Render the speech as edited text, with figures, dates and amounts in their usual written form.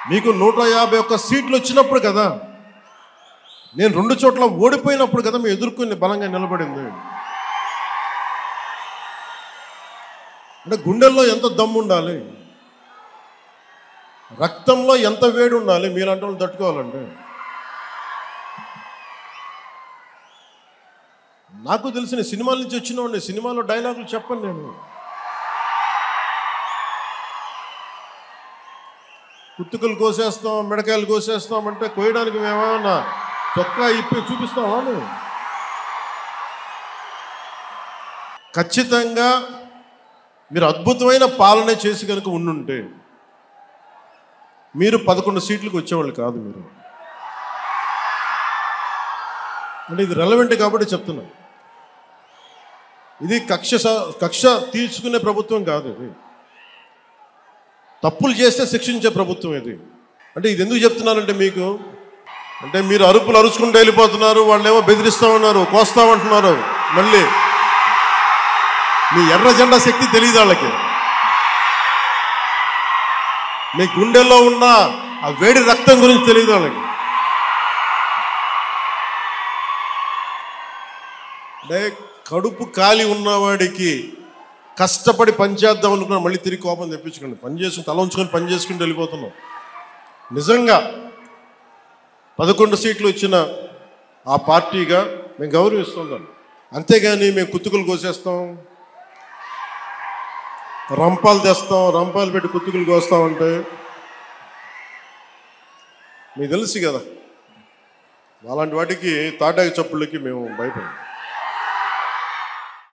మీకు 151 సీట్లు వచ్చినప్పుడు కదా, నేను 2 చోట్ల ఓడిపోయినప్పుడు కదా మీ ఎదుర్కొని బలంగా నిలబడింది. అంటే గుండెల్లో ఎంత దమ్ము ఉండాలి, రక్తంలో ఎంత వేడి ఉండాలి మీలాంటి వాళ్ళు తట్టుకోవాలంటే. నాకు తెలిసిన సినిమాల నుంచి వచ్చినవాడిని, సినిమాలో డైలాగులు చెప్పను నేను. కుత్తుకలు కోసేస్తాం, మిడకాయలు కోసేస్తాం అంటే కోయడానికి మేమేమన్నా చొక్కా ఇప్పి చూపిస్తామా? ఖచ్చితంగా మీరు అద్భుతమైన పాలన చేసి కనుక ఉండుంటే మీరు 11 సీట్లకు వచ్చేవాళ్ళు కాదు. మీరు అంటే ఇది రెలవెంట్ కాబట్టి చెప్తున్నా. ఇది కక్ష తీర్చుకునే ప్రభుత్వం కాదు. ఇది తప్పులు చేస్తే శిక్షించే ప్రభుత్వం ఇది. అంటే ఇది ఎందుకు చెప్తున్నానంటే మీకు, అంటే మీరు అరుపులు అరుచుకుంటూ వెళ్ళిపోతున్నారు, వాళ్ళు ఏమో బెదిరిస్తామన్నారు, కోస్తామంటున్నారు. మళ్ళీ మీ ఎర్ర జెండా శక్తి తెలియదు వాళ్ళకి. మీ గుండెల్లో ఉన్న ఆ వేడి రక్తం గురించి తెలియదు వాళ్ళకి. అంటే కడుపు కాలి ఉన్నవాడికి కష్టపడి పనిచేద్దాం అనుకున్నా మళ్ళీ తిరిగి కోపం తెప్పించుకోండి. పని చేసుకుని తల ఉంచుకొని పని చేసుకుంటూ వెళ్ళిపోతున్నాం. నిజంగా 11 సీట్లు వచ్చిన ఆ పార్టీగా మేము గౌరవిస్తున్నాం. అంతేగాని మేము కుత్తుకులు కోసేస్తాం, రంపాలు తెస్తాం, రంపాలు పెట్టి కుత్తుకులు కోస్తామంటే మీకు తెలుసు కదా, అలాంటి వాటికి తాటాకి చప్పుళ్ళకి మేము భయపడం.